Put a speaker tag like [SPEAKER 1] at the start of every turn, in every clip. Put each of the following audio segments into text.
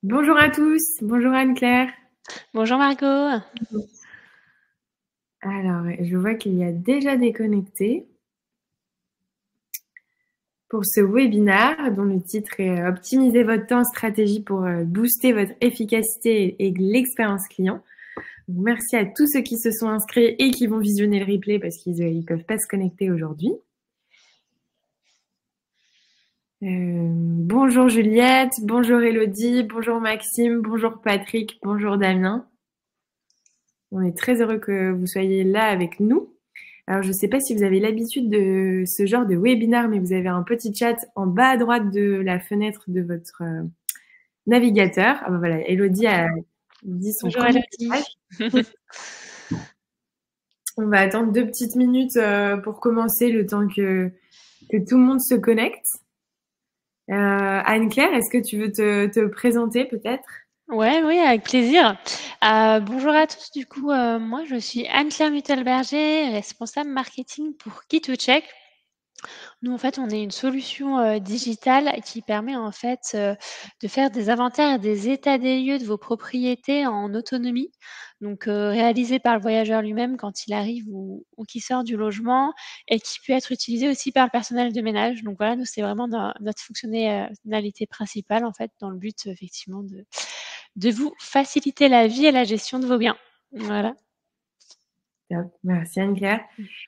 [SPEAKER 1] Bonjour à tous, bonjour Anne-Claire.
[SPEAKER 2] Bonjour Margot.
[SPEAKER 1] Alors, je vois qu'il y a déjà des connectés pour ce webinaire dont le titre est Optimiser votre temps, stratégie pour booster votre efficacité et l'expérience client. Donc, merci à tous ceux qui se sont inscrits et qui vont visionner le replay parce qu'ils ne peuvent pas se connecter aujourd'hui. Bonjour Juliette, bonjour Elodie, bonjour Maxime, bonjour Patrick, bonjour Damien. On est très heureux que vous soyez là avec nous. Alors, je ne sais pas si vous avez l'habitude de ce genre de webinaire, mais vous avez un petit chat en bas à droite de la fenêtre de votre navigateur. Ah ben voilà, Elodie a dit son
[SPEAKER 2] Bonjour
[SPEAKER 1] premier
[SPEAKER 2] Elodie.
[SPEAKER 1] message. On va attendre 2 petites minutes pour commencer, le temps que tout le monde se connecte. Anne-Claire, est-ce que tu veux te présenter peut-être?
[SPEAKER 2] Oui, avec plaisir. Bonjour à tous. Du coup, moi, je suis Anne-Claire Muttelberger, responsable marketing pour Key2Check. Nous, en fait, on est une solution digitale qui permet en fait de faire des inventaires et des états des lieux de vos propriétés en autonomie. Donc, réalisé par le voyageur lui-même quand il arrive ou qui sort du logement et qui peut être utilisé aussi par le personnel de ménage. Donc voilà, nous, c'est vraiment notre fonctionnalité principale en fait, dans le but effectivement de vous faciliter la vie et la gestion de vos biens. Voilà.
[SPEAKER 1] Top. Merci Anne-Claire.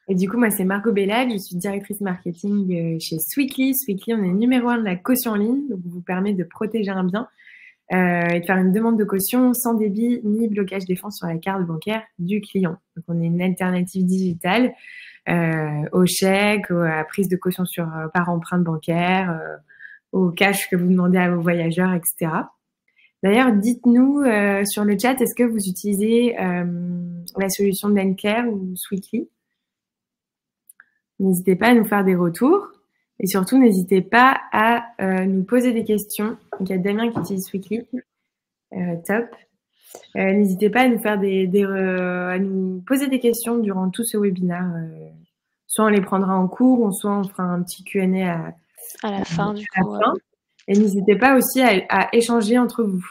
[SPEAKER 1] Et du coup, moi, c'est Margot Bellade, je suis directrice marketing chez Sweetly. Sweetly, on est numéro 1 de la caution en ligne, donc vous permet de protéger un bien et de faire une demande de caution sans débit ni blocage des fonds sur la carte bancaire du client. Donc, on est une alternative digitale au chèque, à la prise de caution par empreinte bancaire, au cash que vous demandez à vos voyageurs, etc. D'ailleurs, dites-nous sur le chat, est-ce que vous utilisez la solution d'Anne-Claire ou Sweetly? N'hésitez pas à nous faire des retours et surtout, n'hésitez pas à nous poser des questions. Donc, il y a Damien qui utilise Sweetly. Top. N'hésitez pas à nous faire à nous poser des questions durant tout ce webinaire. Soit on les prendra en cours, soit on fera un petit Q&A
[SPEAKER 2] À la fin, du
[SPEAKER 1] à la
[SPEAKER 2] coup.
[SPEAKER 1] fin. Et n'hésitez pas aussi à échanger entre vous.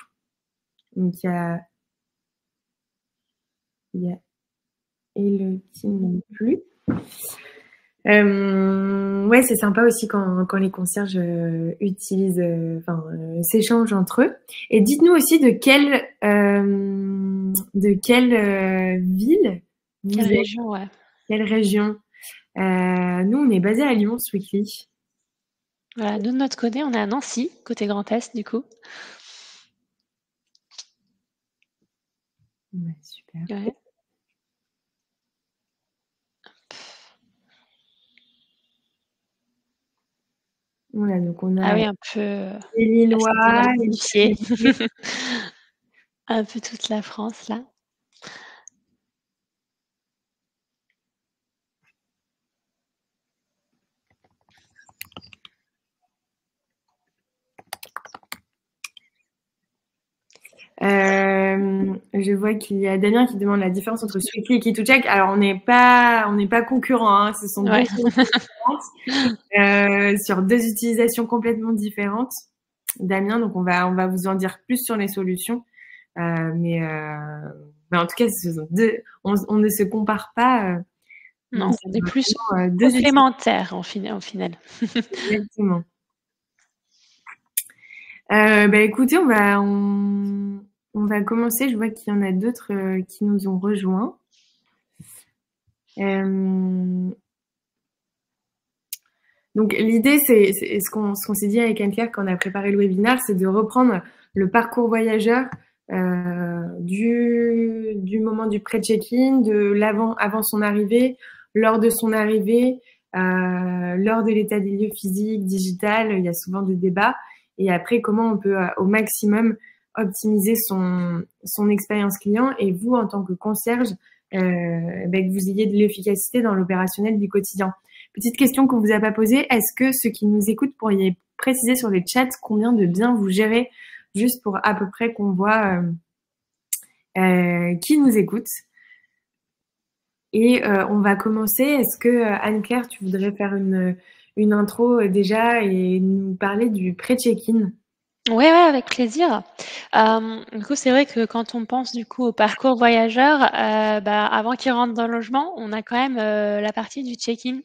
[SPEAKER 1] Donc, il y a Elodie non plus. Ouais, c'est sympa aussi quand les concierges utilisent, s'échangent entre eux. Et dites-nous aussi de quelle ville vous
[SPEAKER 2] Quelle
[SPEAKER 1] êtes,
[SPEAKER 2] région, ouais.
[SPEAKER 1] quelle région. Nous, on est basé à Lyon, Sweetly.
[SPEAKER 2] Voilà, nous de notre côté, on est à Nancy, côté Grand Est, du coup.
[SPEAKER 1] Ouais, super.
[SPEAKER 2] Ouais.
[SPEAKER 1] Voilà, donc on
[SPEAKER 2] Ah
[SPEAKER 1] a
[SPEAKER 2] oui, un peu
[SPEAKER 1] les Lillois,
[SPEAKER 2] assez
[SPEAKER 1] les
[SPEAKER 2] diversifié. Un peu toute la France, là.
[SPEAKER 1] Je vois qu'il y a Damien qui demande la différence entre Sweetly et Key2Check. Alors, on n'est pas concurrents, hein. Ce sont deux
[SPEAKER 2] Ouais.
[SPEAKER 1] solutions sur deux utilisations complètement différentes. Damien, donc on va vous en dire plus sur les solutions. Mais en tout cas, ce sont on ne se compare pas. Mais
[SPEAKER 2] Non,
[SPEAKER 1] c'est
[SPEAKER 2] on est plus
[SPEAKER 1] vraiment deux utilisations.
[SPEAKER 2] complémentaires au final.
[SPEAKER 1] Exactement. Écoutez, on va commencer. Je vois qu'il y en a d'autres qui nous ont rejoints. Donc l'idée, c'est ce qu'on s'est dit avec Anne-Claire quand on a préparé le webinaire, c'est de reprendre le parcours voyageur du moment du pré-check-in, avant son arrivée, lors de son arrivée, lors de l'état des lieux physique, digital. Il y a souvent des débats. Et après, comment on peut au maximum optimiser son expérience client et vous, en tant que concierge, que vous ayez de l'efficacité dans l'opérationnel du quotidien. Petite question qu'on vous a pas posée, est-ce que ceux qui nous écoutent pourriez préciser sur le chat combien de biens vous gérez, juste pour à peu près qu'on voit qui nous écoute. Et on va commencer. Est-ce que Anne-Claire, tu voudrais faire une intro déjà et nous parler du pré-check-in?
[SPEAKER 2] Ouais, avec plaisir. Du coup, c'est vrai que quand on pense du coup au parcours voyageur, avant qu'il rentre dans le logement, on a quand même, la partie du check-in.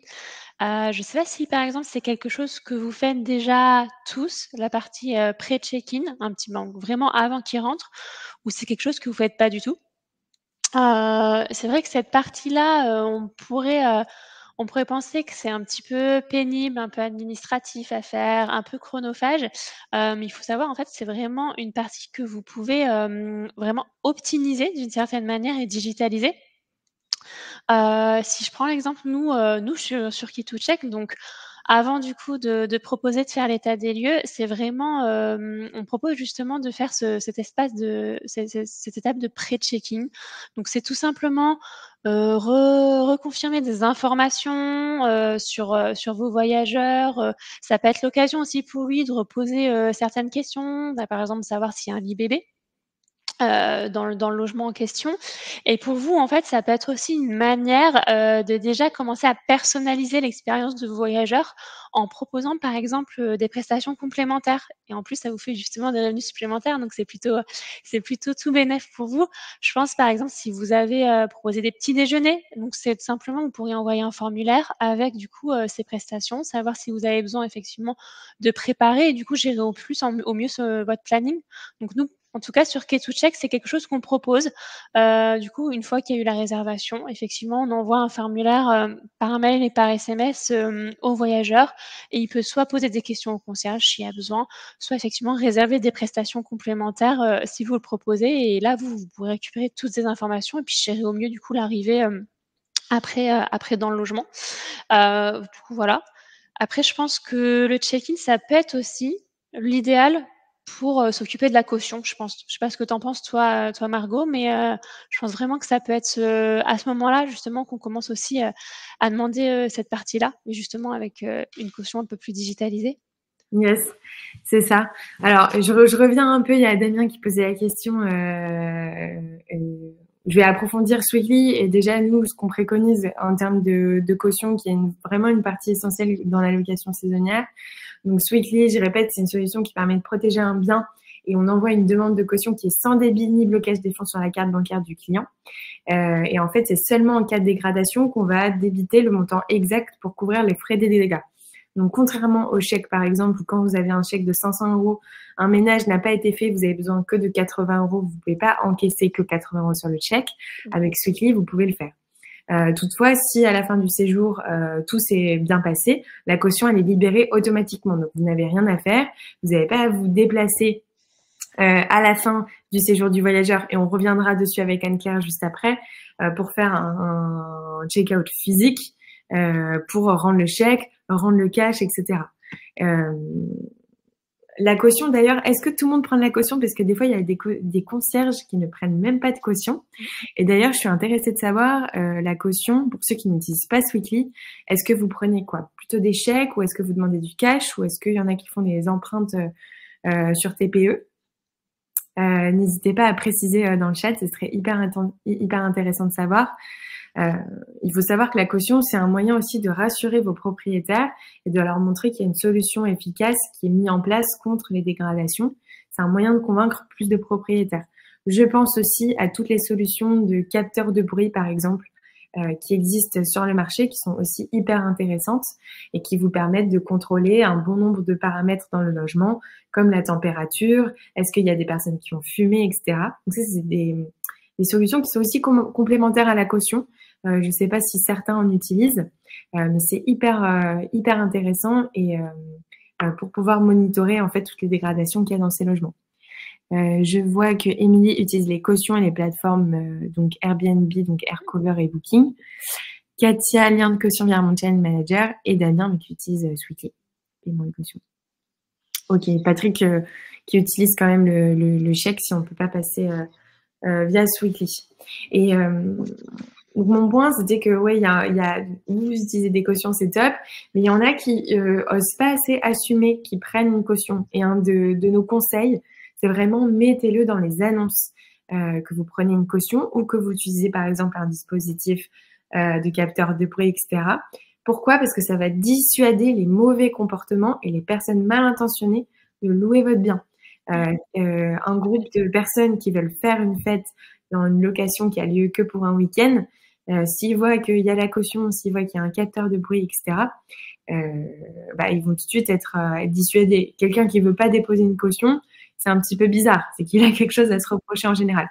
[SPEAKER 2] Je sais pas si par exemple c'est quelque chose que vous faites déjà tous, la partie, pré-check-in, un petit vraiment avant qu'il rentre, ou c'est quelque chose que vous faites pas du tout? C'est vrai que cette partie-là, on pourrait penser que c'est un petit peu pénible, un peu administratif à faire, un peu chronophage. Mais il faut savoir, en fait, c'est vraiment une partie que vous pouvez, vraiment optimiser d'une certaine manière et digitaliser. Si je prends l'exemple, nous sur Key2Check, donc avant du coup de proposer de faire l'état des lieux, c'est vraiment, on propose justement de faire cet espace de cette étape de pré-check-in. Donc c'est tout simplement, reconfirmer des informations, sur vos voyageurs, ça peut être l'occasion aussi pour lui de reposer, certaines questions, bah, par exemple savoir s'il y a un lit bébé. Dans le logement en question et pour vous, en fait, ça peut être aussi une manière, de déjà commencer à personnaliser l'expérience de vos voyageurs en proposant, par exemple, des prestations complémentaires et en plus, ça vous fait justement des revenus supplémentaires donc c'est plutôt tout bénef pour vous. Je pense, par exemple, si vous avez, proposé des petits déjeuners, donc c'est tout simplement, vous pourriez envoyer un formulaire avec du coup, ces prestations, savoir si vous avez besoin effectivement de préparer et du coup gérer au mieux votre planning. Donc nous, en tout cas, sur K2Check, c'est quelque chose qu'on propose. Du coup, une fois qu'il y a eu la réservation, effectivement, on envoie un formulaire, par mail et par SMS, au voyageur et il peut soit poser des questions au concierge s'il y a besoin, soit effectivement réserver des prestations complémentaires, si vous le proposez et là, vous pourrez récupérer toutes ces informations et puis gérer au mieux, du coup, l'arrivée, après dans le logement. Du coup, voilà. Après, je pense que le check-in, ça peut être aussi l'idéal pour, s'occuper de la caution, je pense. Je sais pas ce que tu en penses toi Margot, mais je pense vraiment que ça peut être, à ce moment-là, justement, qu'on commence aussi, à demander, cette partie-là, mais justement avec, une caution un peu plus digitalisée.
[SPEAKER 1] Yes, c'est ça. Alors, je reviens un peu, il y a Damien qui posait la question. Je vais approfondir Sweetly et déjà, nous, ce qu'on préconise en termes de caution, qui est vraiment une partie essentielle dans la location saisonnière. Donc, Sweetly, je répète, c'est une solution qui permet de protéger un bien et on envoie une demande de caution qui est sans débit ni blocage des fonds sur la carte bancaire du client. Et en fait, c'est seulement en cas de dégradation qu'on va débiter le montant exact pour couvrir les frais des dégâts. Donc, contrairement au chèque, par exemple, quand vous avez un chèque de 500 euros, un ménage n'a pas été fait, vous avez besoin que de 80 euros, vous ne pouvez pas encaisser que 80 euros sur le chèque. Avec Sweetly, vous pouvez le faire. Toutefois, si à la fin du séjour, tout s'est bien passé, la caution, elle est libérée automatiquement. Donc, vous n'avez rien à faire. Vous n'avez pas à vous déplacer à la fin du séjour du voyageur et on reviendra dessus avec Anne-Claire juste après pour faire un check-out physique pour rendre le chèque, rendre le cash, etc. La caution, d'ailleurs, est-ce que tout le monde prend de la caution? Parce que des fois, il y a des concierges qui ne prennent même pas de caution. Et d'ailleurs, je suis intéressée de savoir, la caution, pour ceux qui n'utilisent pas Sweetly, est-ce que vous prenez quoi? Plutôt des chèques ou est-ce que vous demandez du cash ou est-ce qu'il y en a qui font des empreintes sur TPE? N'hésitez pas à préciser dans le chat, ce serait hyper intéressant de savoir. Il faut savoir que la caution, c'est un moyen aussi de rassurer vos propriétaires et de leur montrer qu'il y a une solution efficace qui est mise en place contre les dégradations. C'est un moyen de convaincre plus de propriétaires. Je pense aussi à toutes les solutions de capteurs de bruit, par exemple, qui existent sur le marché, qui sont aussi hyper intéressantes et qui vous permettent de contrôler un bon nombre de paramètres dans le logement, comme la température, est-ce qu'il y a des personnes qui ont fumé, etc. Donc ça, c'est des solutions qui sont aussi complémentaires à la caution. Je ne sais pas si certains en utilisent, mais c'est hyper intéressant et pour pouvoir monitorer en fait toutes les dégradations qu'il y a dans ces logements. Je vois que Émilie utilise les cautions et les plateformes donc Airbnb, donc Aircover et Booking. Katia, lien de caution via mon channel manager et Damien qui utilise Sweetly, paiement de caution. Ok, Patrick qui utilise quand même le chèque si on ne peut pas passer via Sweetly. Et donc mon point, c'était que ouais, vous utilisez des cautions, c'est top, mais il y en a qui osent pas assez assumer, qui prennent une caution. Et un de nos conseils, c'est vraiment mettez-le dans les annonces que vous prenez une caution ou que vous utilisez par exemple un dispositif de capteur de bruit, etc. Pourquoi? Parce que ça va dissuader les mauvais comportements et les personnes mal intentionnées de louer votre bien. Un groupe de personnes qui veulent faire une fête dans une location qui a lieu que pour un week-end, s'ils voient qu'il y a la caution, s'ils voient qu'il y a un capteur de bruit, etc., ils vont tout de suite être dissuadés. Quelqu'un qui veut pas déposer une caution, c'est un petit peu bizarre. C'est qu'il a quelque chose à se reprocher en général.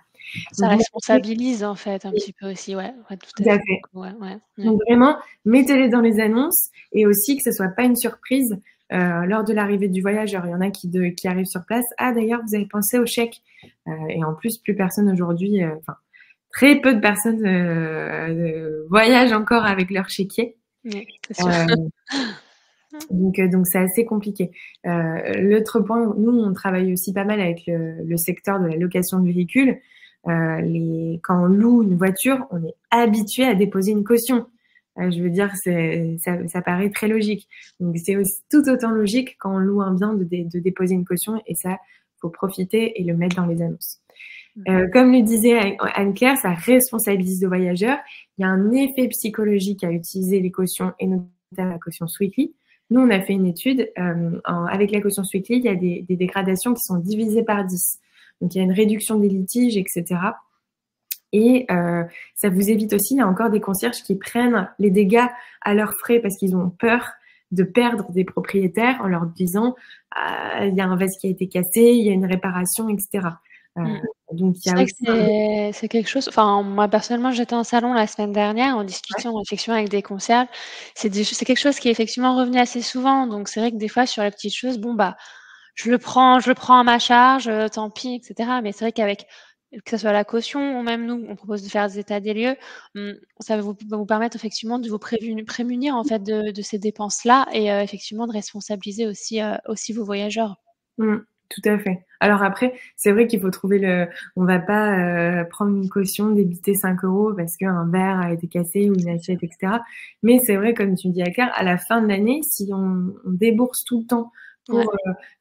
[SPEAKER 2] Ça responsabilise en fait un petit peu aussi, ouais, tout à fait. Ouais.
[SPEAKER 1] Donc vraiment, mettez-les dans les annonces et aussi que ce soit pas une surprise lors de l'arrivée du voyageur. Il y en a qui arrivent sur place. Ah d'ailleurs, vous avez pensé au chèque. Et en plus, plus personne aujourd'hui, très peu de personnes voyagent encore avec leur chéquier.
[SPEAKER 2] Oui, c'est sûr.
[SPEAKER 1] Donc c'est assez compliqué. L'autre point, nous on travaille aussi pas mal avec le secteur de la location de véhicules. Quand on loue une voiture, on est habitué à déposer une caution. Je veux dire, ça paraît très logique. Donc c'est aussi tout autant logique quand on loue un bien de déposer une caution, et ça, faut profiter et le mettre dans les annonces. Comme le disait Anne-Claire, ça responsabilise le voyageur. Il y a un effet psychologique à utiliser les cautions et notamment la caution Sweetly. Nous, on a fait une étude. Avec la caution Sweetly, il y a des dégradations qui sont divisées par 10. Donc, il y a une réduction des litiges, etc. Et ça vous évite aussi, il y a encore des concierges qui prennent les dégâts à leurs frais parce qu'ils ont peur de perdre des propriétaires en leur disant il y a un vase qui a été cassé, il y a une réparation, etc. Donc, il y a aussi
[SPEAKER 2] c'est quelque chose. Enfin, moi personnellement, j'étais en salon la semaine dernière en discutant effectivement avec des concierges. C'est quelque chose qui est effectivement revenu assez souvent. Donc c'est vrai que des fois sur les petites choses, bon je le prends à ma charge, tant pis, etc. Mais c'est vrai qu'avec que ce soit la caution ou même nous, on propose de faire des états des lieux. Ça va vous permettre effectivement de vous prémunir en fait de ces dépenses-là et effectivement de responsabiliser aussi vos voyageurs.
[SPEAKER 1] Tout à fait. Alors après, c'est vrai qu'il faut trouver on va pas prendre une caution, débiter 5 € parce qu'un verre a été cassé ou une assiette, etc. Mais c'est vrai, comme tu me dis, Claire, à la fin de l'année, si on débourse tout le temps pour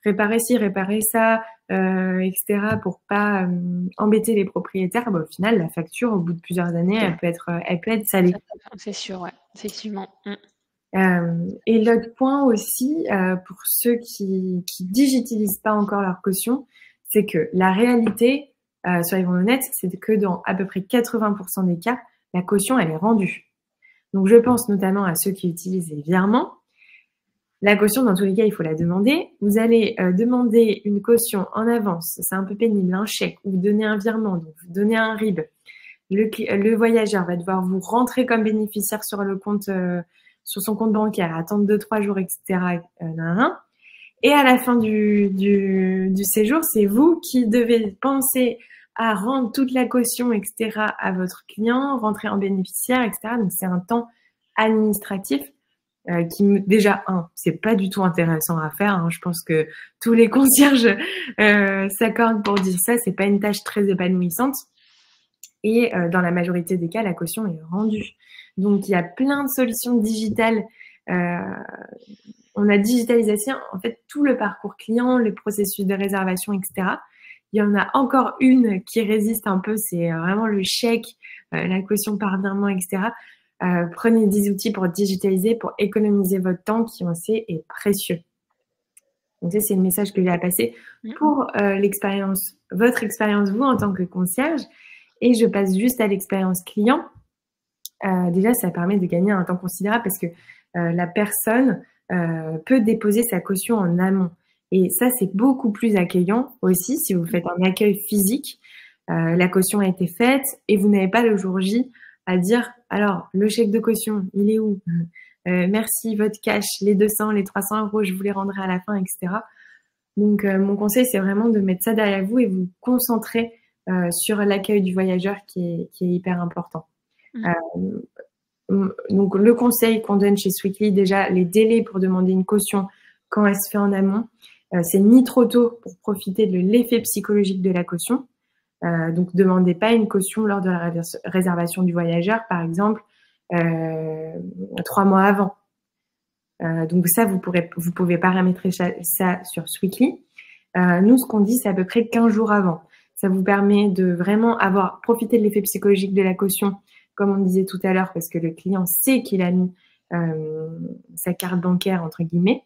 [SPEAKER 1] réparer ci, réparer ça, etc., pour pas embêter les propriétaires, au final, la facture, au bout de plusieurs années, elle peut être salée.
[SPEAKER 2] C'est sûr, ouais, effectivement.
[SPEAKER 1] Et l'autre point aussi, pour ceux qui digitalisent pas encore leur caution, c'est que la réalité, soyons honnêtes, c'est que dans à peu près 80% des cas, la caution, elle est rendue. Donc, je pense notamment à ceux qui utilisent les virements. La caution, dans tous les cas, il faut la demander. Vous allez demander une caution en avance. C'est un peu pénible, un chèque, ou vous donnez un virement, donc vous donnez un RIB. Le voyageur va devoir vous rentrer comme bénéficiaire sur le compte sur son compte bancaire, attendre 2-3 jours, etc. Et à la fin du séjour, c'est vous qui devez penser à rendre toute la caution, etc. à votre client, rentrer en bénéficiaire, etc. Donc, c'est un temps administratif qui, déjà, c'est pas du tout intéressant à faire. Je pense que tous les concierges s'accordent pour dire ça. C'est pas une tâche très épanouissante. Et dans la majorité des cas, la caution est rendue. Donc, il y a plein de solutions digitales. On a digitalisé en fait tout le parcours client, le processus de réservation, etc. Il y en a encore une qui résiste un peu, c'est vraiment le chèque, la caution par virement, etc. Prenez des outils pour digitaliser, pour économiser votre temps qui, on sait, est précieux. Donc ça, c'est le message que j'ai à passer pour votre expérience, vous, en tant que concierge. Et je passe juste à l'expérience client. Déjà, ça permet de gagner un temps considérable parce que la personne peut déposer sa caution en amont. Et ça, c'est beaucoup plus accueillant aussi si vous faites un accueil physique. La caution a été faite et vous n'avez pas le jour J à dire « Alors, le chèque de caution, il est où merci, votre cash, les 200, les 300 €, je vous les rendrai à la fin, etc. » Donc, mon conseil, c'est vraiment de mettre ça derrière vous et vous concentrer sur l'accueil du voyageur qui est hyper important. Donc, le conseil qu'on donne chez Sweetly, déjà, les délais pour demander une caution quand elle se fait en amont, c'est ni trop tôt pour profiter de l'effet psychologique de la caution. Donc, demandez pas une caution lors de la réservation du voyageur, par exemple, 3 mois avant. Donc, ça, vous pouvez paramétrer ça sur Sweetly. Nous, ce qu'on dit, c'est à peu près 15 jours avant. Ça vous permet de vraiment profiter de l'effet psychologique de la caution, comme on disait tout à l'heure, parce que le client sait qu'il a mis sa carte bancaire, entre guillemets.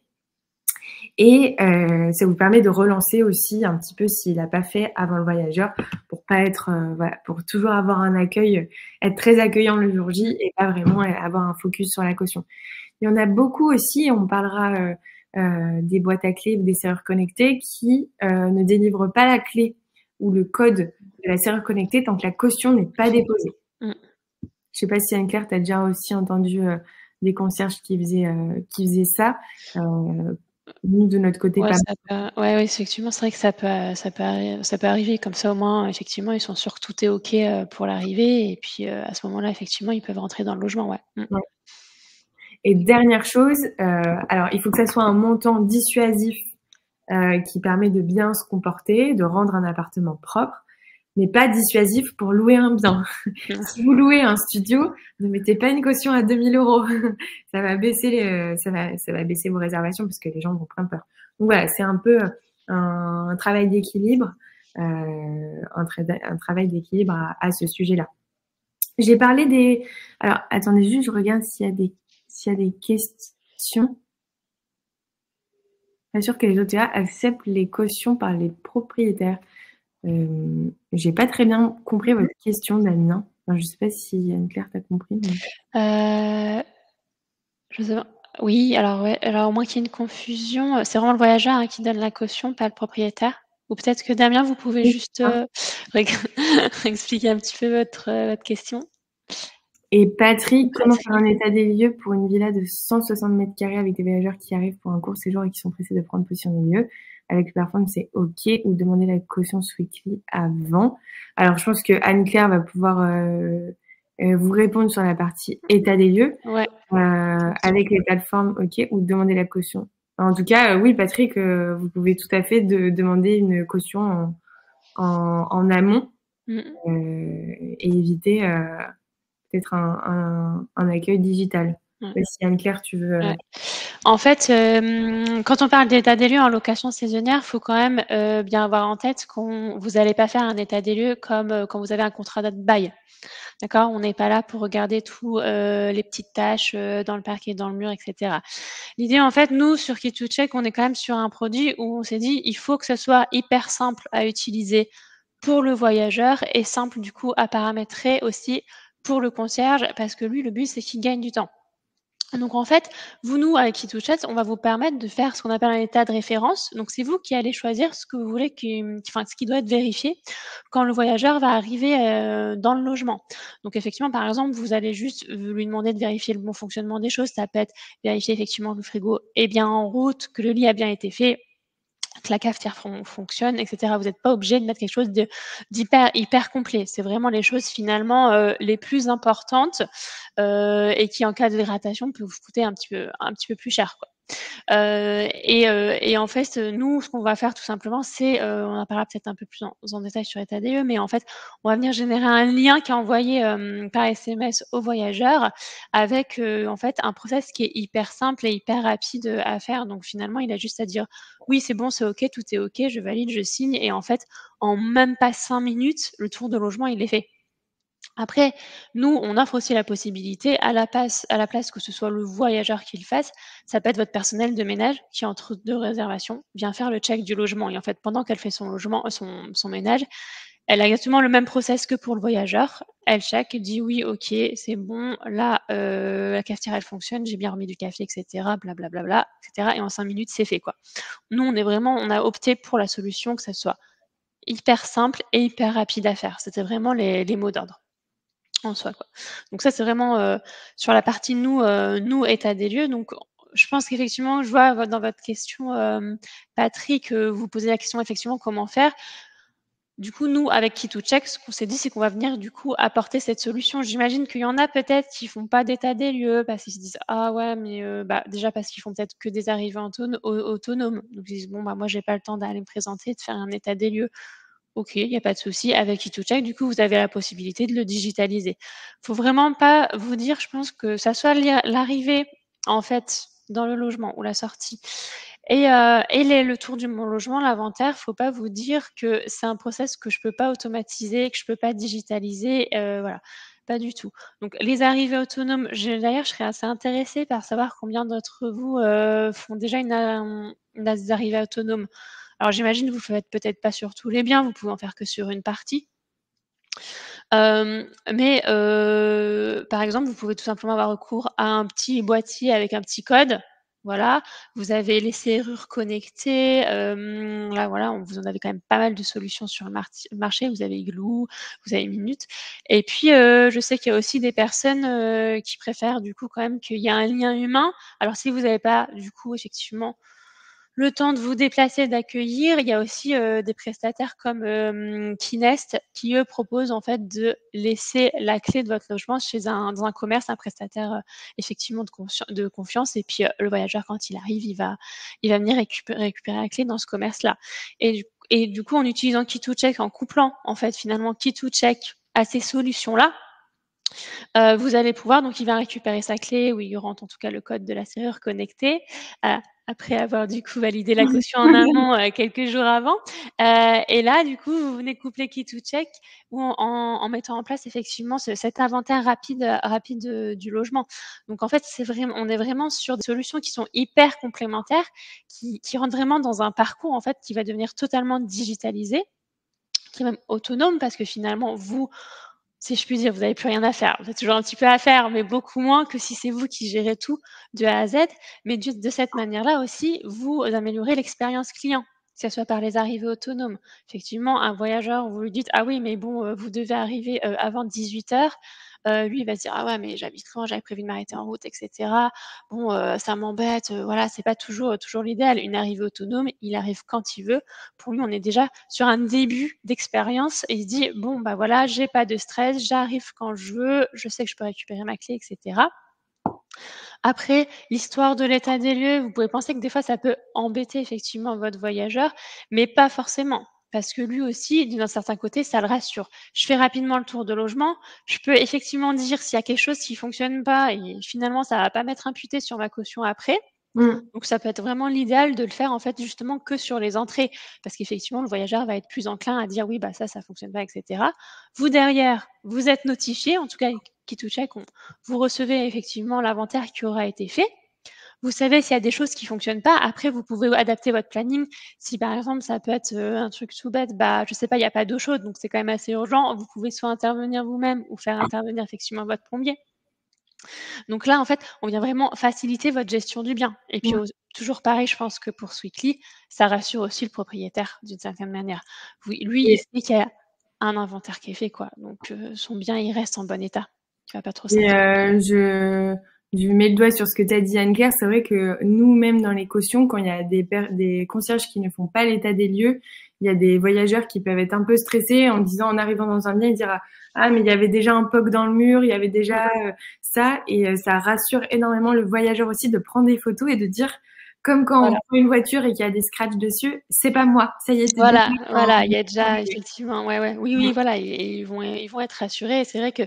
[SPEAKER 1] Et ça vous permet de relancer aussi un petit peu s'il n'a pas fait avant le voyageur, pour pas être, voilà, pour toujours avoir un accueil, être très accueillant le jour J et pas vraiment avoir un focus sur la caution. Il y en a beaucoup aussi, on parlera des boîtes à clés ou des serrures connectées qui ne délivrent pas la clé ou le code de la serrure connectée tant que la caution n'est pas déposée.
[SPEAKER 2] Mm.
[SPEAKER 1] Je sais pas si Anne-Claire, tu as déjà aussi entendu des concierges qui faisaient ça. Nous, de notre côté,
[SPEAKER 2] Ouais,
[SPEAKER 1] pas.
[SPEAKER 2] ouais, effectivement, c'est vrai que ça peut arriver. Comme ça, au moins, effectivement, ils sont sûrs que tout est OK pour l'arrivée. Et puis, à ce moment-là, effectivement, ils peuvent rentrer dans le logement. Ouais. Mm.
[SPEAKER 1] Ouais. Et dernière chose, alors il faut que ça soit un montant dissuasif qui permet de bien se comporter, de rendre un appartement propre, mais pas dissuasif pour louer un bien. Si vous louez un studio, ne mettez pas une caution à 2 000 €. Ça va baisser ça va baisser vos réservations parce que les gens vont prendre peur. Donc voilà, c'est un peu un travail d'équilibre, un travail d'équilibre à ce sujet-là. J'ai parlé des. Alors, attendez juste, je regarde s'il y a des questions. Bien sûr que les OTA acceptent les cautions par les propriétaires. J'ai pas très bien compris votre question, Damien. Enfin, je sais pas si Anne-Claire t'a compris.
[SPEAKER 2] Je sais pas. Oui, alors ouais, alors au moins qu'il y ait une confusion, c'est vraiment le voyageur, hein, qui donne la caution, pas le propriétaire? Ou peut-être que Damien, vous pouvez
[SPEAKER 1] Oui,
[SPEAKER 2] juste,
[SPEAKER 1] c'est ça.
[SPEAKER 2] expliquer un petit peu votre question?
[SPEAKER 1] Et Patrick, comment faire
[SPEAKER 2] Patrick?
[SPEAKER 1] un état des lieux pour une villa de 160 mètres carrés avec des voyageurs qui arrivent pour un court séjour et qui sont pressés de prendre possession des lieux? Avec le plafond, c'est OK, ou demander la caution Sweetly avant. Alors, je pense que Anne-Claire va pouvoir vous répondre sur la partie état des lieux.
[SPEAKER 2] Ouais.
[SPEAKER 1] Avec les plateformes, OK, ou demander la caution. En tout cas, oui, Patrick, vous pouvez tout à fait demander une caution en amont
[SPEAKER 2] Mmh.
[SPEAKER 1] et éviter peut-être un accueil digital.
[SPEAKER 2] Ouais.
[SPEAKER 1] Mais si Anne-Claire, tu veux.
[SPEAKER 2] Ouais. En fait, quand on parle d'état des lieux en location saisonnière, faut quand même, bien avoir en tête vous allez pas faire un état des lieux comme, quand vous avez un contrat de bail. D'accord? On n'est pas là pour regarder tous, les petites taches, dans le parquet, dans le mur et cetera. L'idée, en fait, nous, sur Key2Check, on est quand même sur un produit où on s'est dit: «Il faut que ce soit hyper simple à utiliser pour le voyageur et simple, du coup, à paramétrer aussi pour le concierge», parce que lui, le but, c'est qu'il gagne du temps. Donc en fait, vous, nous, avec Key2Chat, on va vous permettre de faire ce qu'on appelle un état de référence. Donc c'est vous qui allez choisir ce que vous voulez enfin, ce qui doit être vérifié quand le voyageur va arriver, dans le logement. Donc effectivement, par exemple, vous allez juste, lui demander de vérifier le bon fonctionnement des choses. Ça peut être vérifier effectivement que le frigo est bien en route, que le lit a bien été fait, que la cafetière fonctionne, et cetera. Vous n'êtes pas obligé de mettre quelque chose d'hyper hyper complet. C'est vraiment les choses finalement, les plus importantes, et qui en cas de dégradation peut vous coûter un petit peu plus cher, quoi. Et en fait, nous, ce qu'on va faire tout simplement, c'est, on en parlera peut-être un peu plus en détail sur état des lieux, mais en fait, on va venir générer un lien qui est envoyé, par SMS aux voyageurs avec, en fait, un process qui est hyper simple et hyper rapide, à faire. Donc finalement, il a juste à dire: «Oui, c'est bon, c'est OK, tout est OK, je valide, je signe», et en fait, en même pas 5 minutes, le tour de logement, il est fait. Après, nous, on offre aussi la possibilité, à la place que ce soit le voyageur qui le fasse, ça peut être votre personnel de ménage qui, entre 2 réservations, vient faire le check du logement, et en fait, pendant qu'elle fait son logement son ménage, elle a exactement le même process que pour le voyageur. Elle check, elle dit: «Oui, OK, c'est bon, là, la cafetière, elle fonctionne, j'ai bien remis du café» et cetera, bla et cetera, et en 5 minutes, c'est fait, quoi. Nous, on a opté pour la solution que ça soit hyper simple et hyper rapide à faire. C'était vraiment les mots d'ordre. En soi, quoi. Donc ça, c'est vraiment, sur la partie nous, état des lieux. Donc je pense qu'effectivement, je vois dans votre question, Patrick, vous posez la question effectivement comment faire. Du coup, nous, avec Key2Check, ce qu'on s'est dit, c'est qu'on va venir du coup apporter cette solution. J'imagine qu'il y en a peut-être qui font pas d'état des lieux parce qu'ils se disent: «Ah ouais, mais» bah, déjà parce qu'ils font peut-être que des arrivées autonomes. Donc ils disent: «Bon, bah, moi, j'ai pas le temps d'aller me présenter, de faire un état des lieux». OK, il y a pas de souci. Avec Key2Check, du coup, vous avez la possibilité de le digitaliser. Faut vraiment pas vous dire, je pense, que ça soit l'arrivée, en fait, dans le logement ou la sortie et le tour du mon logement, l'inventaire, faut pas vous dire que c'est un process que je peux pas automatiser, que je peux pas digitaliser, voilà. Pas du tout. Donc les arrivées autonomes, d'ailleurs, je serais assez intéressée par savoir combien d'entre vous font déjà des arrivées autonomes. Alors j'imagine que vous ne faites peut-être pas sur tous les biens, vous pouvez en faire que sur une partie. Mais par exemple, vous pouvez tout simplement avoir recours à un petit boîtier avec un petit code. Voilà, vous avez les serrures connectées. Là, voilà, vous en avez quand même pas mal de solutions sur le marché. Vous avez Igloo, vous avez Minute. Et puis, je sais qu'il y a aussi des personnes qui préfèrent du coup quand même qu'il y ait un lien humain. Alors, si vous n'avez pas du coup effectivement le temps de vous déplacer, d'accueillir, il y a aussi des prestataires comme Kinest qui, eux, proposent en fait de laisser la clé de votre logement dans un commerce, un prestataire effectivement de confiance. Et puis le voyageur, quand il arrive, il va venir récupérer la clé dans ce commerce-là. Et du coup, en utilisant Key2Check, en couplant en fait finalement Key2Check à ces solutions-là, vous allez pouvoir, donc il va récupérer sa clé, où il rentre en tout cas le code de la serrure connectée, après avoir du coup validé la caution en amont quelques jours avant. Et là, du coup, vous venez coupler Key2Check en mettant en place effectivement cet inventaire rapide du logement. Donc en fait, on est vraiment sur des solutions qui sont hyper complémentaires, qui rentrent vraiment dans un parcours en fait qui va devenir totalement digitalisé, qui est même autonome, parce que finalement, vous, si je puis dire, vous n'avez plus rien à faire. Vous avez toujours un petit peu à faire, mais beaucoup moins que si c'est vous qui gérez tout de A à Z. Mais de cette manière-là aussi, vous améliorez l'expérience client, que ce soit par les arrivées autonomes. Effectivement, un voyageur, vous lui dites « Ah oui, mais bon, vous devez arriver avant 18 heures ». Lui, il va se dire « Ah ouais, mais j'habite loin, j'avais prévu de m'arrêter en route, etc. Bon, ça m'embête. Voilà, c'est pas toujours l'idéal. Une arrivée autonome, il arrive quand il veut. Pour lui, on est déjà sur un début d'expérience et il se dit « Bon, bah voilà, j'ai pas de stress, j'arrive quand je veux, je sais que je peux récupérer ma clé, etc. » Après, l'histoire de l'état des lieux, vous pouvez penser que des fois, ça peut embêter effectivement votre voyageur, mais pas forcément. Parce que lui aussi, d'un certain côté, ça le rassure. Je fais rapidement le tour de logement. Je peux effectivement dire s'il y a quelque chose qui fonctionne pas et finalement, ça va pas m'être imputé sur ma caution après. Donc ça peut être vraiment l'idéal de le faire en fait justement que sur les entrées, parce qu'effectivement le voyageur va être plus enclin à dire oui bah ça fonctionne pas, etc. Vous derrière, vous êtes notifié, en tout cas avec Key2Check, vous recevez effectivement l'inventaire qui aura été fait. Vous savez s'il y a des choses qui fonctionnent pas. Après, vous pouvez adapter votre planning. Si par exemple ça peut être un truc tout bête, bah je sais pas, il n'y a pas d'eau chaude, donc c'est quand même assez urgent. Vous pouvez soit intervenir vous-même ou faire intervenir effectivement votre plombier. Donc là, en fait, on vient vraiment faciliter votre gestion du bien. Et puis, toujours pareil, je pense que pour Sweetly, ça rassure aussi le propriétaire d'une certaine manière. Lui, il sait qu'il y a un inventaire qui est fait, quoi. Donc, son bien, il reste en bon état. Il va pas trop
[SPEAKER 1] Et
[SPEAKER 2] s'inquiéter.
[SPEAKER 1] je mets le doigt sur ce que tu as dit, Anne-Claire. C'est vrai que nous, même dans les cautions, quand il y a des concierges qui ne font pas l'état des lieux, il y a des voyageurs qui peuvent être un peu stressés en disant, en arrivant dans un bien, ils diront ah, mais il y avait déjà un POC dans le mur, il y avait déjà ça. Et ça rassure énormément le voyageur aussi de prendre des photos et de dire, comme quand on
[SPEAKER 2] Voilà.
[SPEAKER 1] prend une voiture et qu'il y a des scratchs dessus, c'est pas moi. Ça y est, c'est déjà
[SPEAKER 2] Voilà, il y a déjà effectivement, oui, voilà, et ils vont être rassurés. Et c'est vrai que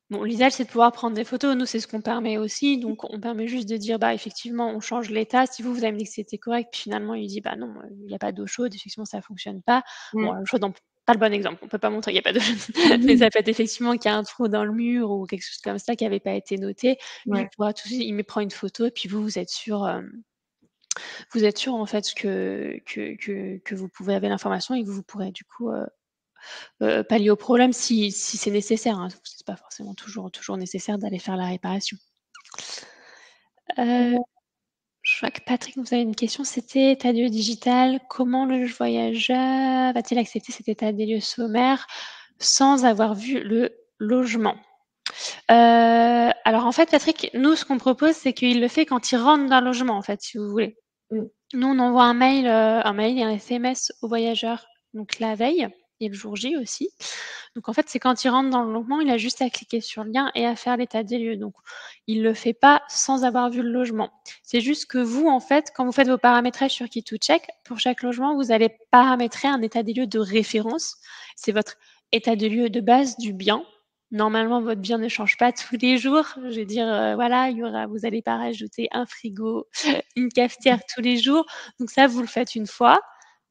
[SPEAKER 2] bon, l'idéal, c'est de pouvoir prendre des photos. Nous, c'est ce qu'on permet aussi. Donc, on permet juste de dire, bah, effectivement, on change l'état. Si vous avez me dit que c'était correct, puis finalement, il dit, bah non, il n'y a pas d'eau chaude, effectivement, ça fonctionne pas. Bon, l'eau chaude, pas le bon exemple. On peut pas montrer qu'il n'y a pas d'eau chaude. Mais ça peut être effectivement qu'il y a un trou dans le mur ou quelque chose comme ça qui n'avait pas été noté. Lui, il pourra tout de suite, il me prend une photo, et puis vous êtes sûr. Vous êtes sûr en fait que vous pouvez avoir l'information et que vous pourrez du coup pallier au problème si c'est nécessaire. Hein. C'est pas forcément toujours nécessaire d'aller faire la réparation. Je vois que Patrick vous avez une question, c'était état des lieux digital. Comment le voyageur va-t-il accepter cet état des lieux sommaire sans avoir vu le logement? Alors en fait, Patrick, nous ce qu'on propose, c'est qu'il le fait quand il rentre dans le logement, en fait, si vous voulez. Nous, on envoie un mail et un SMS au voyageur, donc la veille et le jour J aussi. Donc en fait, c'est quand il rentre dans le logement, il a juste à cliquer sur le lien et à faire l'état des lieux. Donc il le fait pas sans avoir vu le logement. C'est juste que vous, en fait, quand vous faites vos paramétrages sur Key2Check, pour chaque logement, vous allez paramétrer un état des lieux de référence. C'est votre état des lieux de base du bien. Normalement, votre bien ne change pas tous les jours. Je veux dire, voilà, vous n'allez pas rajouter un frigo, une cafetière tous les jours. Donc ça, vous le faites une fois.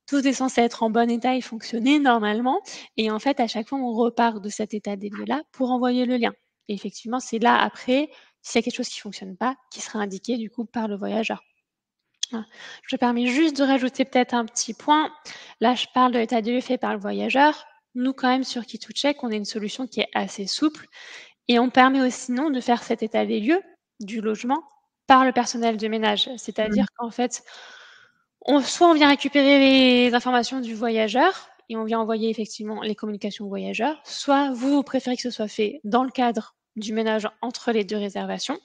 [SPEAKER 2] tout est censé être en bon état et fonctionner normalement. Et en fait, à chaque fois, on repart de cet état des lieux-là pour envoyer le lien. Et effectivement, c'est là, après, s'il y a quelque chose qui fonctionne pas, qui sera indiqué du coup par le voyageur. Voilà. Je me permets juste de rajouter peut-être un petit point. Là, je parle de l'état des lieux fait par le voyageur. Nous, quand même, sur Key2Check, on a une solution qui est assez souple et on permet aussi, non, de faire cet état des lieux du logement par le personnel de ménage. C'est-à-dire qu'en fait, soit on vient récupérer les informations du voyageur et on vient envoyer effectivement les communications au voyageur, soit vous préférez que ce soit fait dans le cadre du ménage entre les 2 réservations.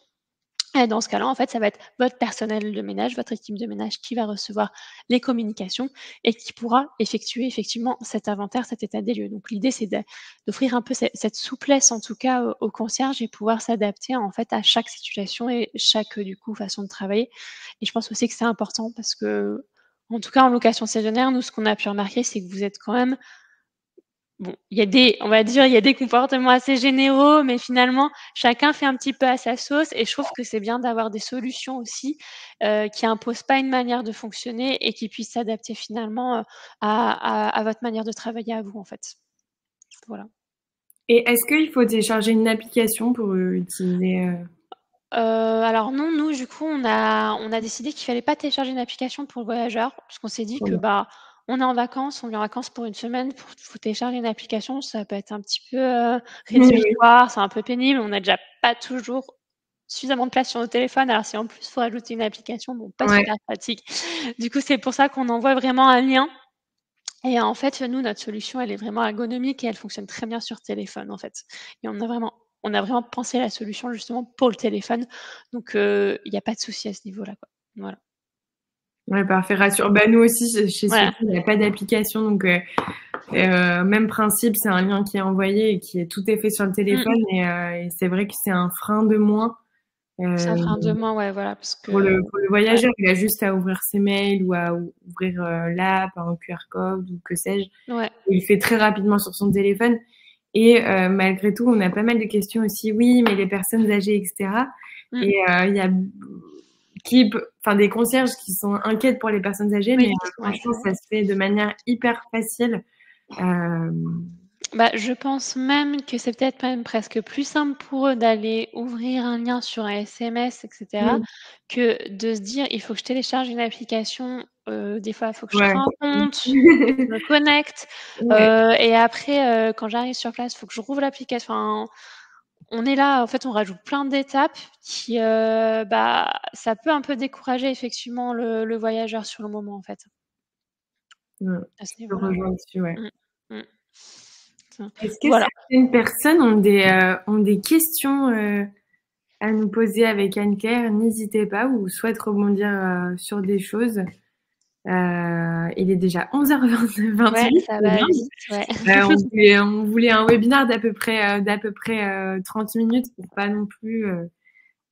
[SPEAKER 2] Et dans ce cas-là, en fait, ça va être votre personnel de ménage, votre équipe de ménage qui va recevoir les communications et qui pourra effectuer effectivement cet inventaire, cet état des lieux. Donc l'idée, c'est d'offrir un peu cette souplesse, en tout cas, aux concierges et pouvoir s'adapter en fait à chaque situation et chaque du coup façon de travailler. Et je pense aussi que c'est important parce que, en tout cas, en location saisonnière, nous, ce qu'on a pu remarquer, c'est que vous êtes quand même bon, on va dire, il y a des comportements assez généraux, mais finalement, chacun fait un petit peu à sa sauce et je trouve que c'est bien d'avoir des solutions aussi, qui imposent pas une manière de fonctionner et qui puissent s'adapter finalement, à votre manière de travailler à vous, en fait. Voilà.
[SPEAKER 1] Et est-ce qu'il faut télécharger une application pour utiliser
[SPEAKER 2] Alors non, nous, du coup, on a décidé qu'il fallait pas télécharger une application pour le voyageur, parce qu'on s'est dit que, bah, on est en vacances, on vient en vacances pour une semaine, faut télécharger une application, ça peut être un petit peu,
[SPEAKER 1] Oui.
[SPEAKER 2] rédhibitoire, c'est un peu pénible. On n'a déjà pas toujours suffisamment de place sur nos téléphones. Alors si en plus, il faut rajouter une application, bon, pas
[SPEAKER 1] Ouais.
[SPEAKER 2] super pratique. Du coup, c'est pour ça qu'on envoie vraiment un lien et en fait, nous, notre solution, elle est vraiment ergonomique et elle fonctionne très bien sur téléphone, en fait. Et on a vraiment pensé la solution justement pour le téléphone. Donc, il y a pas de souci à ce niveau-là, quoi. Voilà.
[SPEAKER 1] Ouais, parfait, rassure. Bah, nous aussi, chez
[SPEAKER 2] Voilà.
[SPEAKER 1] Sweetie, il n'y a pas d'application, donc même principe, c'est un lien qui est envoyé et tout est fait sur le
[SPEAKER 2] Mmh.
[SPEAKER 1] téléphone et c'est vrai que c'est un frein de moins
[SPEAKER 2] Ça
[SPEAKER 1] euh,
[SPEAKER 2] fera un demain, ouais, voilà, parce
[SPEAKER 1] pour
[SPEAKER 2] que
[SPEAKER 1] le
[SPEAKER 2] ouais.
[SPEAKER 1] voyageur. Il a juste à ouvrir ses mails ou à ouvrir l'app, un QR code ou que sais-je.
[SPEAKER 2] Ouais.
[SPEAKER 1] Il le fait très rapidement sur son téléphone. Et malgré tout, on a pas mal de questions aussi. Oui, mais les personnes âgées, etc.
[SPEAKER 2] Mmh.
[SPEAKER 1] Et il y a enfin des concierges qui sont inquiètes pour les personnes âgées, mais
[SPEAKER 2] Oui, ouais, c'est
[SPEAKER 1] franchement,
[SPEAKER 2] vrai.
[SPEAKER 1] ça se fait de manière hyper facile. Euh,
[SPEAKER 2] Bah, je pense même que c'est peut-être même presque plus simple pour eux d'aller ouvrir un lien sur un SMS et cetera,
[SPEAKER 1] mm,
[SPEAKER 2] que de se dire: «Il faut que je télécharge une application». Des fois, il faut que je
[SPEAKER 1] ouais.
[SPEAKER 2] crée un compte, je me connecte,
[SPEAKER 1] Ouais.
[SPEAKER 2] et après, quand j'arrive sur place, il faut que je rouvre l'application. Enfin, on est là, en fait, on rajoute plein d'étapes qui, bah, ça peut un peu décourager effectivement le voyageur sur le moment, en fait, à ce
[SPEAKER 1] Je te
[SPEAKER 2] niveau-là.
[SPEAKER 1] rejoins dessus, ouais.
[SPEAKER 2] Mmh. Mmh.
[SPEAKER 1] Est-ce que
[SPEAKER 2] Voilà.
[SPEAKER 1] certaines personnes ont des questions à nous poser avec Anne-Claire? N'hésitez pas ou souhaitent rebondir sur des choses. Il est déjà 11h28,
[SPEAKER 2] Ouais, ça
[SPEAKER 1] c'est
[SPEAKER 2] va
[SPEAKER 1] bien.
[SPEAKER 2] vite, ouais.
[SPEAKER 1] On voulait un webinaire d'à peu près 30 minutes pour pas non plus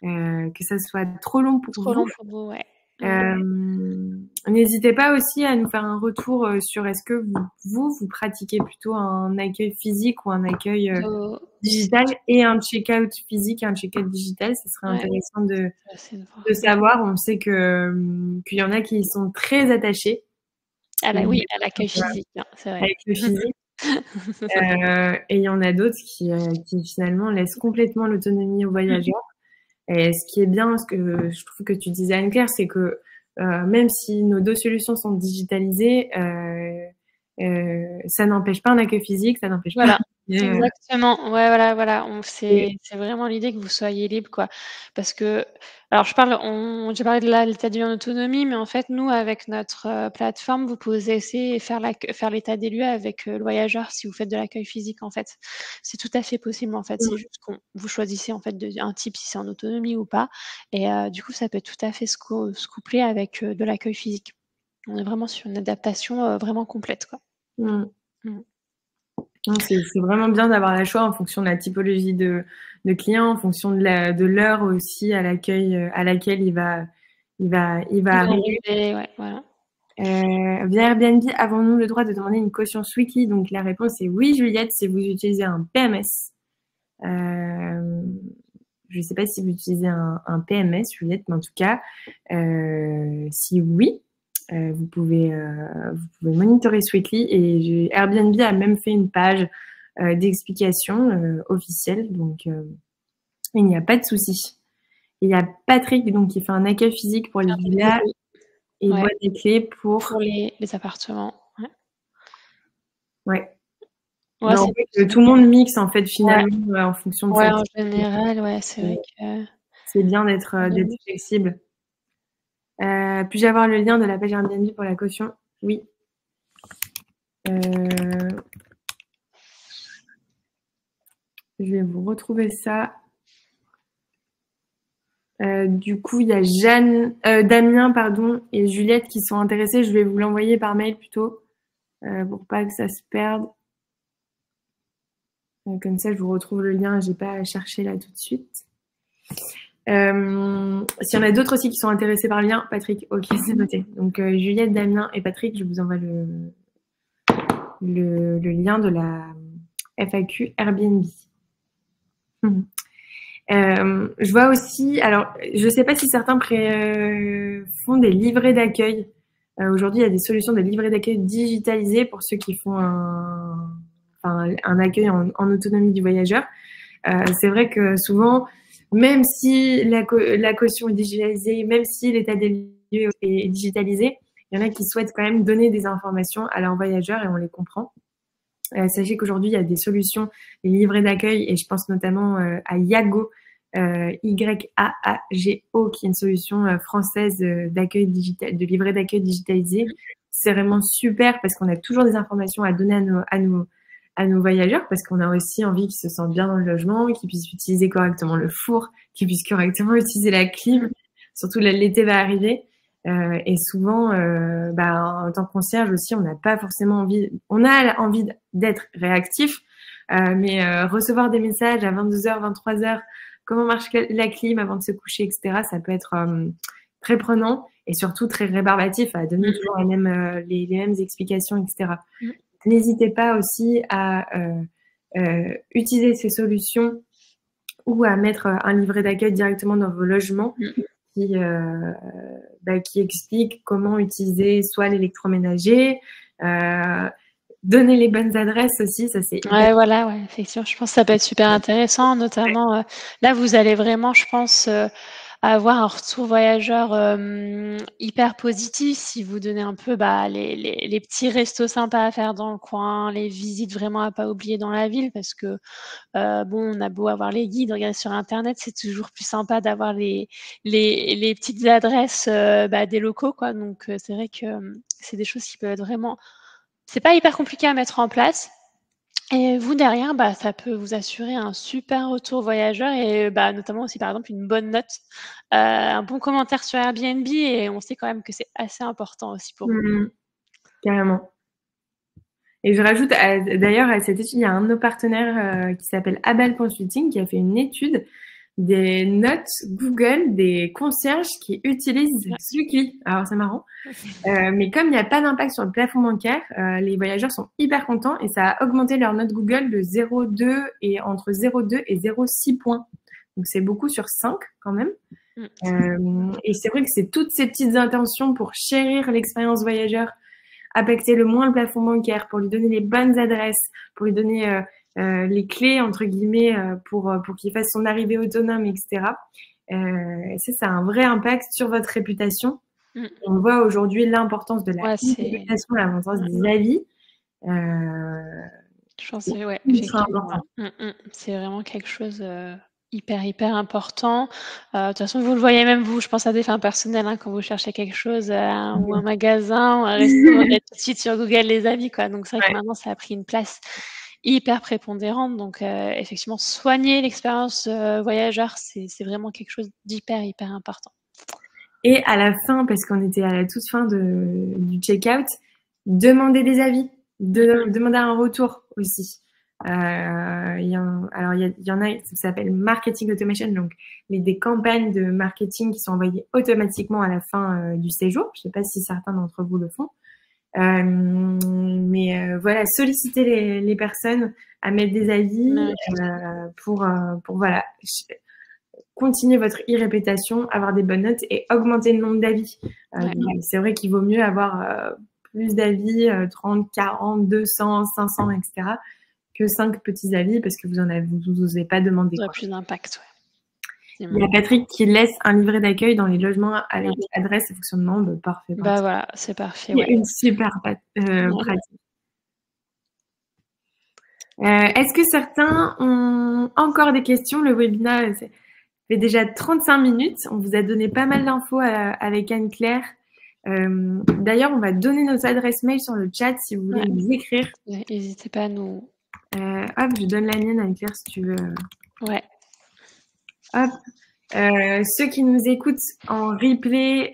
[SPEAKER 1] que ça soit trop long pour
[SPEAKER 2] Trop
[SPEAKER 1] vous.
[SPEAKER 2] long pour vous, ouais. Ouais.
[SPEAKER 1] N'hésitez pas aussi à nous faire un retour sur est-ce que vous pratiquez plutôt un accueil physique ou un accueil
[SPEAKER 2] De
[SPEAKER 1] digital et un check-out physique et un check-out digital. Ce serait
[SPEAKER 2] Ouais,
[SPEAKER 1] intéressant
[SPEAKER 2] c'est de
[SPEAKER 1] de
[SPEAKER 2] voir.
[SPEAKER 1] savoir. On sait qu'il y en a qui y sont très attachés
[SPEAKER 2] Oui, à l'accueil physique, hein, c'est vrai.
[SPEAKER 1] avec le physique. Et il y en a d'autres qui finalement laissent complètement l'autonomie aux
[SPEAKER 2] Mmh.
[SPEAKER 1] voyageurs. Et ce qui est bien, ce que je trouve que tu disais Anne-Claire, c'est que même si nos deux solutions sont digitalisées, ça n'empêche pas un accueil physique, ça n'empêche pas.
[SPEAKER 2] Voilà, exactement. Ouais, voilà,
[SPEAKER 1] Et-
[SPEAKER 2] c'est vraiment l'idée que vous soyez libre, quoi. Parce que alors j'ai parlé de l'état des lieux en autonomie, mais en fait, nous, avec notre, plateforme, vous pouvez essayer faire l'état des lieux avec, le voyageur si vous faites de l'accueil physique, en fait. C'est tout à fait possible, en fait. C'est juste qu'on vous choisissez, en fait, un type, si c'est en autonomie ou pas et du coup, ça peut tout à fait se coupler avec, de l'accueil physique. On est vraiment sur une adaptation, vraiment complète, quoi.
[SPEAKER 1] Mm.
[SPEAKER 2] Mmh.
[SPEAKER 1] Non, c'est vraiment bien d'avoir la choix en fonction de la typologie de client, en fonction de l'heure aussi à laquelle il va
[SPEAKER 2] Il va
[SPEAKER 1] arriver.
[SPEAKER 2] arriver, ouais, voilà.
[SPEAKER 1] Via Airbnb, avons-nous le droit de demander une caution Swiki? Donc la réponse est oui, Juliette, si vous utilisez un PMS. Euh, je ne sais pas si vous utilisez un PMS, Juliette, mais en tout cas, si oui, Vous pouvez monitorer Sweetly et Airbnb a même fait une page d'explication officielle, donc il n'y a pas de souci. Il y a Patrick donc qui fait un accueil physique pour les villas et
[SPEAKER 2] Ouais.
[SPEAKER 1] voit des clés pour
[SPEAKER 2] les appartements. Ouais.
[SPEAKER 1] Ouais.
[SPEAKER 2] Ouais,
[SPEAKER 1] En fait, tout le monde mixe en fait finalement en fonction de
[SPEAKER 2] ouais,
[SPEAKER 1] sa
[SPEAKER 2] en général, ouais, c'est vrai que
[SPEAKER 1] c'est bien d'être flexible. Puis-je avoir le lien de la page Airbnb pour la caution? Oui. Je vais vous retrouver ça. Du coup, il y a Damien, pardon, et Juliette qui sont intéressés. Je vais vous l'envoyer par mail plutôt, pour pas que ça se perde. Comme ça, je vous retrouve le lien. J'ai pas à chercher là tout de suite. S'il y en a d'autres aussi qui sont intéressés par le lien, Patrick, ok, c'est noté. Donc Juliette, Damien et Patrick, je vous envoie le lien de la FAQ Airbnb. Je vois aussi, alors je sais pas si certains font des livrets d'accueil. Aujourd'hui, il y a des solutions de livrets d'accueil digitalisés pour ceux qui font un accueil en autonomie du voyageur. C'est vrai que souvent, même si la caution est digitalisée, même si l'état des lieux est digitalisé, il y en a qui souhaitent quand même donner des informations à leurs voyageurs et on les comprend. Sachez qu'aujourd'hui, il y a des solutions, des livrets d'accueil, et je pense notamment à Yago, YAAGO, qui est une solution française d'accueil digital, de livret d'accueil digitalisé. C'est vraiment super parce qu'on a toujours des informations à donner à nos voyageurs, parce qu'on a aussi envie qu'ils se sentent bien dans le logement, qu'ils puissent utiliser correctement le four, qu'ils puissent correctement utiliser la clim. Surtout l'été va arriver. Et souvent, en tant que concierge aussi, on n'a pas forcément envie, on a envie d'être réactif, mais recevoir des messages à 22h, 23h, comment marche la clim avant de se coucher, etc., ça peut être très prenant et surtout très rébarbatif à donner toujours les mêmes explications, etc. N'hésitez pas aussi à utiliser ces solutions ou à mettre un livret d'accueil directement dans vos logements qui explique comment utiliser soit l'électroménager, donner les bonnes adresses aussi, ça c'est
[SPEAKER 2] ouais, voilà, ouais, effectivement, je pense que ça peut être super intéressant, notamment, là, vous allez vraiment, je pense, avoir un retour voyageur hyper positif si vous donnez un peu les petits restos sympas à faire dans le coin, les visites vraiment à pas oublier dans la ville parce que bon, on a beau avoir les guides, regarder sur internet, c'est toujours plus sympa d'avoir les petites adresses des locaux, quoi. Donc c'est vrai que c'est des choses qui peuvent être vraiment. C'est pas hyper compliqué à mettre en place. Et vous derrière, ça peut vous assurer un super retour voyageur et notamment aussi par exemple une bonne note, un bon commentaire sur Airbnb et on sait quand même que c'est assez important aussi pour vous.
[SPEAKER 1] Carrément. Et je rajoute, d'ailleurs, à cette étude, il y a un de nos partenaires qui s'appelle Abel Consulting qui a fait une étude des notes Google des concierges qui utilisent Sweetly. Alors, c'est marrant. Mais comme il n'y a pas d'impact sur le plafond bancaire, les voyageurs sont hyper contents et ça a augmenté leur note Google de 0,2 et entre 0,2 et 0,6 points. Donc, c'est beaucoup sur 5 quand même. Et c'est vrai que c'est toutes ces petites intentions pour chérir l'expérience voyageur, impacter le moins le plafond bancaire, pour lui donner les bonnes adresses, pour lui donner les clés, entre guillemets, pour qu'il fasse son arrivée autonome, etc. Ça a un vrai impact sur votre réputation. On voit aujourd'hui l'importance de la réputation, l'importance des avis.
[SPEAKER 2] Je pense que ouais, effectivement. C'est vraiment quelque chose hyper important. De toute façon, vous le voyez même vous, je pense à des fins personnelles, hein, quand vous cherchez quelque chose ou un magasin ou un resto, vous regardez tout de suite sur Google les avis, quoi. Donc c'est vrai que maintenant, ça a pris une place hyper prépondérante. Donc effectivement, soigner l'expérience voyageur, c'est vraiment quelque chose d'hyper important.
[SPEAKER 1] Et à la fin, parce qu'on était à la toute fin du check-out, demander des avis, demander un retour aussi. Alors, il y en a, ça s'appelle marketing automation, donc des campagnes de marketing qui sont envoyées automatiquement à la fin du séjour. Je ne sais pas si certains d'entre vous le font. Mais voilà, solliciter les personnes à mettre des avis pour voilà, continuer votre e-réputation, avoir des bonnes notes et augmenter le nombre d'avis.
[SPEAKER 2] Ouais.
[SPEAKER 1] C'est vrai qu'il vaut mieux avoir plus d'avis, 30, 40, 200, 500, etc., que 5 petits avis parce que vous n'osez pas demander.
[SPEAKER 2] Ça a plus d'impact, ouais.
[SPEAKER 1] Il y a Patrick qui laisse un livret d'accueil dans les logements avec adresse et fonctionnement. Parfait.
[SPEAKER 2] Bah voilà, c'est parfait.
[SPEAKER 1] C'est une super pratique. Est-ce que certains ont encore des questions? Le webinaire fait déjà 35 minutes. On vous a donné pas mal d'infos avec Anne-Claire. D'ailleurs, on va donner nos adresses mail sur le chat si vous voulez nous écrire.
[SPEAKER 2] N'hésitez pas à nous...
[SPEAKER 1] Hop, je donne la mienne, Anne-Claire, si tu veux.
[SPEAKER 2] Ouais.
[SPEAKER 1] Hop. Ceux qui nous écoutent en replay,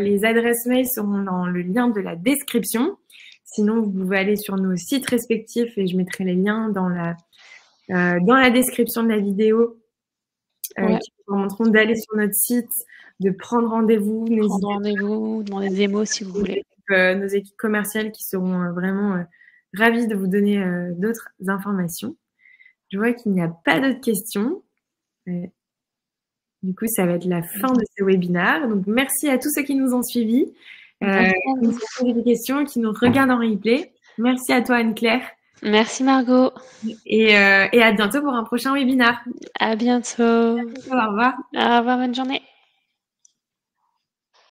[SPEAKER 1] les adresses mail seront dans le lien de la description. Sinon, vous pouvez aller sur nos sites respectifs et je mettrai les liens dans la description de la vidéo qui vous permettront d'aller sur notre site, de prendre rendez-vous.
[SPEAKER 2] Prendre rendez-vous, demander des mots si vous voulez.
[SPEAKER 1] Nos équipes commerciales qui seront vraiment ravies de vous donner d'autres informations. Je vois qu'il n'y a pas d'autres questions. Du coup, ça va être la fin de ce webinaire. Donc, merci à tous ceux qui nous ont suivis, qui nous ont posé des questions, qui nous regardent en replay. Merci à toi, Anne-Claire.
[SPEAKER 2] Merci, Margot.
[SPEAKER 1] Et à bientôt pour un prochain webinaire.
[SPEAKER 2] À bientôt.
[SPEAKER 1] Au revoir.
[SPEAKER 2] Au revoir, bonne journée.